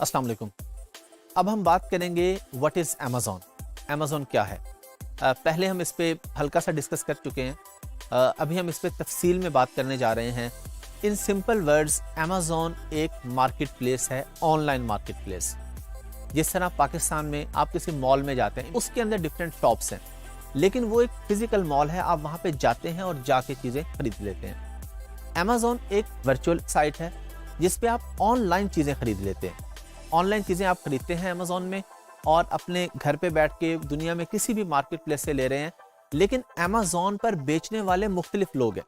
अस्सलाम वालेकुम। अब हम बात करेंगे व्हाट इज़ अमेज़ॉन। अमेज़ॉन क्या है? पहले हम इस पे हल्का सा डिस्कस कर चुके हैं। अभी हम इस पे तफसील में बात करने जा रहे हैं। इन सिंपल वर्ड्स, अमेज़ॉन एक मार्केट प्लेस है, ऑनलाइन मार्केट प्लेस। जिस तरह पाकिस्तान में आप किसी मॉल में जाते हैं, उसके अंदर डिफरेंट शॉप्स हैं, लेकिन वो एक फिजिकल मॉल है। आप वहाँ पे जाते हैं और जाके चीज़ें खरीद लेते हैं। अमेज़ॉन एक वर्चुअल साइट है जिस पे आप ऑनलाइन चीज़ें खरीद लेते हैं। ऑनलाइन चीज़ें आप खरीदते हैं अमेज़ॉन में और अपने घर पे बैठ के दुनिया में किसी भी मार्केट प्लेस से ले रहे हैं। लेकिन अमेज़ॉन पर बेचने वाले मुख्तलिफ लोग हैं।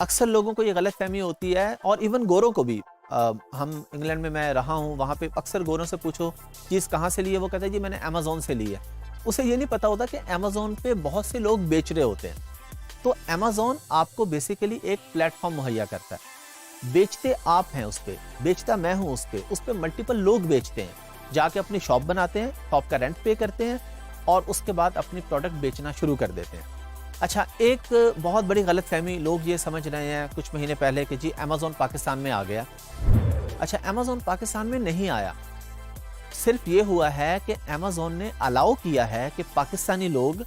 अक्सर लोगों को ये गलत फहमी होती है, और इवन गोरों को भी। हम इंग्लैंड में मैं रहा हूँ, वहाँ पे अक्सर गोरों से पूछो चीज़ कहाँ से ली है, वो कहते हैं जी मैंने अमेज़ॉन से ली है। उसे ये नहीं पता होता कि अमेज़ॉन पे बहुत से लोग बेच रहे होते हैं। तो अमेज़ॉन आपको बेसिकली एक प्लेटफॉर्म मुहैया करता है। बेचते आप हैं उस पे, बेचता मैं हूँ उस पे मल्टीपल लोग बेचते हैं। जाके अपनी शॉप बनाते हैं, शॉप का रेंट पे करते हैं और उसके बाद अपनी प्रोडक्ट बेचना शुरू कर देते हैं। अच्छा, एक बहुत बड़ी गलतफहमी लोग ये समझ रहे हैं कुछ महीने पहले कि जी अमेज़ॉन पाकिस्तान में आ गया। अच्छा, अमेज़ॉन पाकिस्तान में नहीं आया। सिर्फ ये हुआ है कि अमेज़ॉन ने अलाउ किया है कि पाकिस्तानी लोग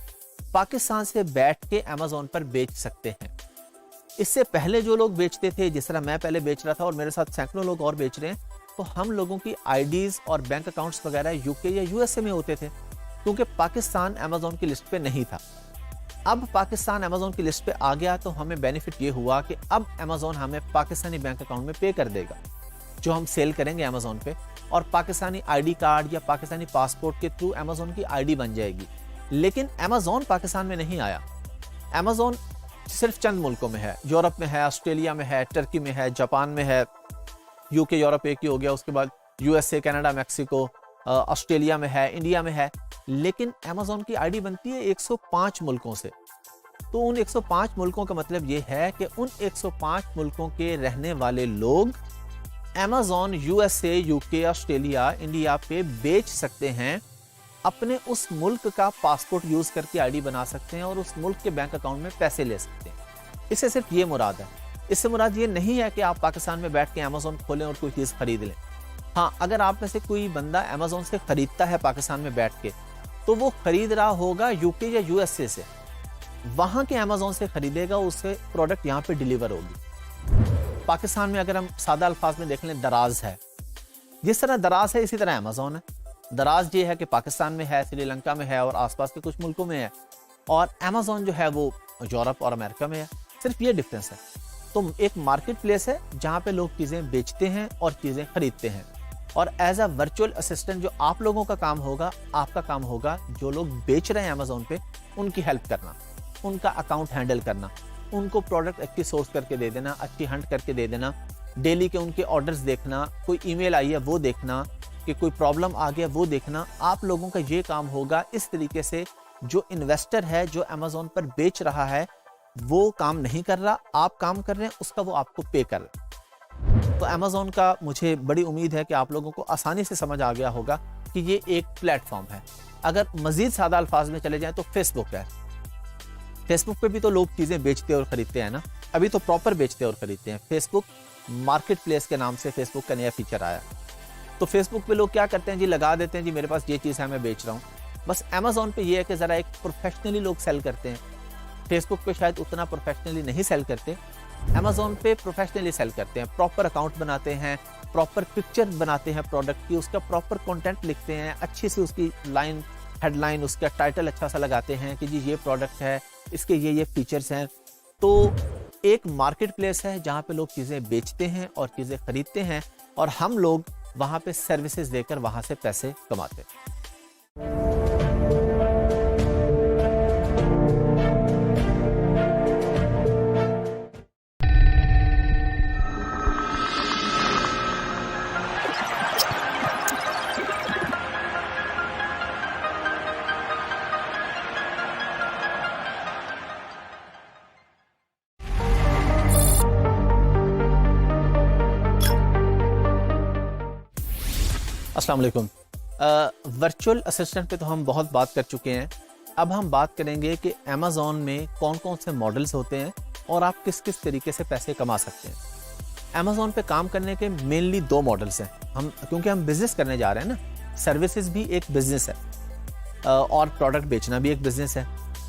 पाकिस्तान से बैठ के अमेज़ॉन पर बेच सकते हैं। इससे पहले जो लोग बेचते थे, जिस तरह मैं पहले बेच रहा था और मेरे साथ सैकड़ों लोग और बेच रहे हैं, तो हम लोगों की आईडीज और बैंक अकाउंट्स वगैरह यूके या यूएसए में होते थे, क्योंकि पाकिस्तान अमेज़ॉन की लिस्ट पे नहीं था। अब पाकिस्तान अमेज़ॉन की लिस्ट पे आ गया तो हमें बेनिफिट ये हुआ कि अब अमेज़ॉन हमें पाकिस्तानी बैंक अकाउंट में पे कर देगा जो हम सेल करेंगे अमेज़ॉन पे, और पाकिस्तानी आईडी कार्ड या पाकिस्तानी पासपोर्ट के थ्रू अमेज़ॉन की आईडी बन जाएगी। लेकिन अमेज़ॉन पाकिस्तान में नहीं आया। अमेज़ॉन सिर्फ चंद मुल्कों में है, यूरोप में है, ऑस्ट्रेलिया में है, टर्की में है, जापान में है, यूके यूरोप एक ही हो गया, उसके बाद यूएसए, कनाडा, मैक्सिको, ऑस्ट्रेलिया में है, इंडिया में है। लेकिन अमेज़ॉन की आईडी बनती है 105 मुल्कों से। तो उन 105 मुल्कों का मतलब ये है कि उन 105 मुल्कों के रहने वाले लोग Amazon USA, UK, Australia, India पे बेच सकते हैं। अपने उस मुल्क का पासपोर्ट यूज करके आईडी बना सकते हैं और उस मुल्क के बैंक अकाउंट में पैसे ले सकते हैं। इससे सिर्फ ये मुराद है। इससे मुराद ये नहीं है कि आप पाकिस्तान में बैठ के अमेज़ॉन खोलें और कोई चीज़ खरीद लें। हाँ, अगर आप में से कोई बंदा अमेज़ॉन से खरीदता है पाकिस्तान में बैठ के, तो वो खरीद रहा होगा यूके या यूएसए से। वहाँ के अमेज़ॉन से खरीदेगा, उससे प्रोडक्ट यहाँ पे डिलीवर होगी। पाकिस्तान में अगर हम सादा अल्फाज में देख लें, दराज है। जिस तरह दराज है, इसी तरह अमेज़ॉन है। दराज ये है कि पाकिस्तान में है, श्रीलंका में है और आसपास के कुछ मुल्कों में है, और अमेज़ॉन जो है वो यूरोप और अमेरिका में है। सिर्फ ये डिफरेंस है। तो एक मार्केट प्लेस है जहाँ पे लोग चीज़ें बेचते हैं और चीज़ें खरीदते हैं। और एज अ वर्चुअल असिस्टेंट जो आप लोगों का काम होगा, आपका काम होगा जो लोग बेच रहे हैं अमेज़ॉन पे, उनकी हेल्प करना, उनका अकाउंट हैंडल करना, उनको प्रोडक्ट अच्छी सोर्स करके दे देना, अच्छी हंट करके दे देना, डेली के उनके ऑर्डर्स देखना, कोई ईमेल आई है वो देखना, कि कोई प्रॉब्लम आ गया वो देखना। आप लोगों का ये काम होगा। इस तरीके से जो इन्वेस्टर है, जो अमेज़ॉन पर बेच रहा है, वो काम नहीं कर रहा, आप काम कर रहे हैं, उसका वो आपको पे कर रहा है। तो अमेज़ॉन का मुझे बड़ी उम्मीद है कि आप लोगों को आसानी से समझ आ गया होगा कि ये एक प्लेटफॉर्म है। अगर मजीद सादा अल्फाज में चले जाएं तो फेसबुक है। फेसबुक पे भी तो लोग चीज़ें बेचते और खरीदते हैं ना, अभी तो प्रॉपर बेचते और खरीदते हैं। फेसबुक मार्केट प्लेस के नाम से फेसबुक का नया फीचर आया। तो फेसबुक पे लोग क्या करते हैं जी, लगा देते हैं जी मेरे पास ये चीज़ है, मैं बेच रहा हूँ। बस अमेज़ॉन पे ये है कि ज़रा एक प्रोफेशनली लोग सेल करते हैं। फेसबुक पे शायद उतना प्रोफेशनली नहीं सेल करते, अमेज़ॉन पे प्रोफेशनली सेल करते हैं। प्रॉपर अकाउंट बनाते हैं, प्रॉपर पिक्चर बनाते हैं प्रोडक्ट की, उसका प्रॉपर कंटेंट लिखते हैं, अच्छी सी उसकी लाइन, हेडलाइन, उसका टाइटल अच्छा सा लगाते हैं कि जी ये प्रोडक्ट है, इसके ये फीचर्स हैं। तो एक मार्केट प्लेस है जहाँ पे लोग चीज़ें बेचते हैं और चीज़ें खरीदते हैं, और हम लोग वहाँ पे सर्विसेज देकर वहाँ से पैसे कमाते हैं। अस्सलाम वालेकुम। वर्चुअल असिस्टेंट पे तो हम बहुत बात कर चुके हैं। अब हम बात करेंगे कि अमेज़ॉन में कौन कौन से मॉडल्स होते हैं और आप किस किस तरीके से पैसे कमा सकते हैं। अमेजोन पे काम करने के मेनली 2 मॉडल्स हैं। क्योंकि हम बिजनेस करने जा रहे हैं ना, सर्विसेज भी एक बिजनेस है और प्रोडक्ट बेचना भी एक बिजनेस है।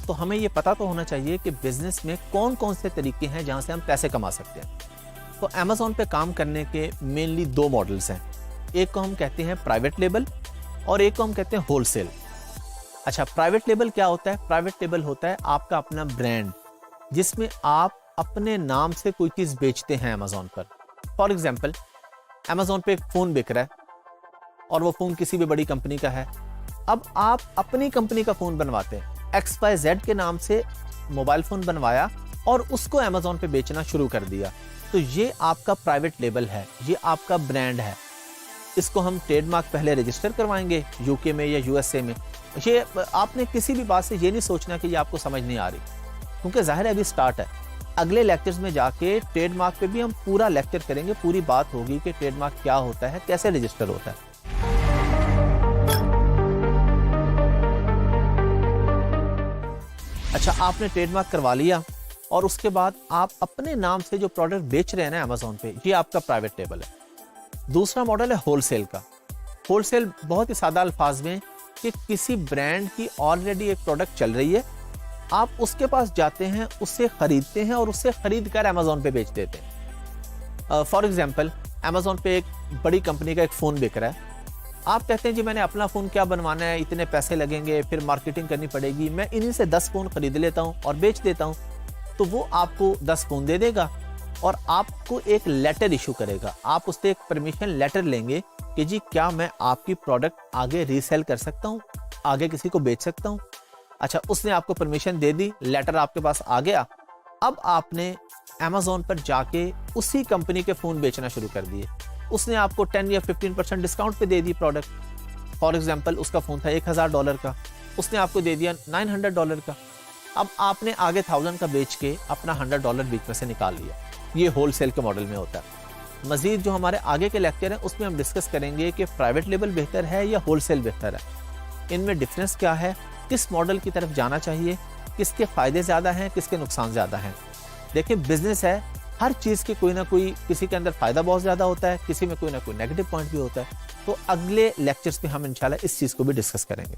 तो हमें ये पता तो होना चाहिए कि बिजनेस में कौन कौन से तरीके हैं जहाँ से हम पैसे कमा सकते हैं। तो अमेजोन पे काम करने के मेनली 2 मॉडल्स हैं। एक को हम कहते हैं प्राइवेट लेबल और एक को हम कहते हैं होलसेल। अच्छा, प्राइवेट लेबल क्या होता है? प्राइवेट लेबल होता है आपका अपना ब्रांड, जिसमें आप अपने नाम से कोई चीज़ बेचते हैं अमेजोन पर। फॉर एग्जाम्पल, अमेजोन पे एक फ़ोन बिक रहा है और वो फ़ोन किसी भी बड़ी कंपनी का है। अब आप अपनी कंपनी का फ़ोन बनवाते हैं, XYZ के नाम से मोबाइल फ़ोन बनवाया और उसको अमेजोन पे बेचना शुरू कर दिया। तो ये आपका प्राइवेट लेबल है, ये आपका ब्रांड है। इसको हम ट्रेडमार्क पहले रजिस्टर करवाएंगे यूके में या यूएसए में। ये आपने किसी भी बात से ये नहीं सोचना कि ये आपको समझ नहीं आ रही, क्योंकि जाहिर है अभी स्टार्ट है। अगले लेक्चर्स में जाके ट्रेडमार्क पे भी हम पूरा लेक्चर करेंगे, पूरी बात होगी कि ट्रेडमार्क क्या होता है, कैसे रजिस्टर होता है। अच्छा, आपने ट्रेडमार्क करवा लिया और उसके बाद आप अपने नाम से जो प्रोडक्ट बेच रहे हैं ना अमेजोन पे, ये आपका प्राइवेट लेबल है। दूसरा मॉडल है होलसेल का। होलसेल बहुत ही सादा अल्फाज में कि किसी ब्रांड की ऑलरेडी एक प्रोडक्ट चल रही है, आप उसके पास जाते हैं, उससे खरीदते हैं और उससे खरीद कर अमेजोन पे बेच देते हैं। फॉर एग्जाम्पल, अमेजोन पे एक बड़ी कंपनी का एक फ़ोन बिक रहा है। आप कहते हैं जी मैंने अपना फ़ोन क्या बनवाना है, इतने पैसे लगेंगे, फिर मार्केटिंग करनी पड़ेगी, मैं इन्हीं से 10 फ़ोन खरीद लेता हूँ और बेच देता हूँ। तो वो आपको 10 फ़ोन दे देगा और आपको एक लेटर इशू करेगा। आप उससे एक परमिशन लेटर लेंगे कि जी क्या मैं आपकी प्रोडक्ट आगे रीसेल कर सकता हूँ, आगे किसी को बेच सकता हूँ। अच्छा, उसने आपको परमिशन दे दी, लेटर आपके पास आ गया। अब आपने अमेजोन पर जाके उसी कंपनी के फ़ोन बेचना शुरू कर दिए। उसने आपको 10 या 15% डिस्काउंट पे दे दी प्रोडक्ट। फॉर एग्जांपल, उसका फ़ोन था $1000 का, उसने आपको दे दिया $900 का। अब आपने आगे 1000 का बेच के अपना $100 बीच में से निकाल लिया। ये होलसेल के मॉडल में होता है। मजीद जो हमारे आगे के लेक्चर हैं उसमें हम डिस्कस करेंगे कि प्राइवेट लेबल बेहतर है या होलसेल बेहतर है, इनमें डिफरेंस क्या है, किस मॉडल की तरफ जाना चाहिए, किसके फ़ायदे ज़्यादा हैं, किसके नुकसान ज़्यादा हैं। देखिए, बिजनेस है, हर चीज़ के कोई ना कोई, किसी के अंदर फ़ायदा बहुत ज़्यादा होता है, किसी में कोई ना कोई नेगेटिव पॉइंट भी होता है। तो अगले लेक्चर्स में हम इंशाल्लाह इस चीज़ को भी डिस्कस करेंगे।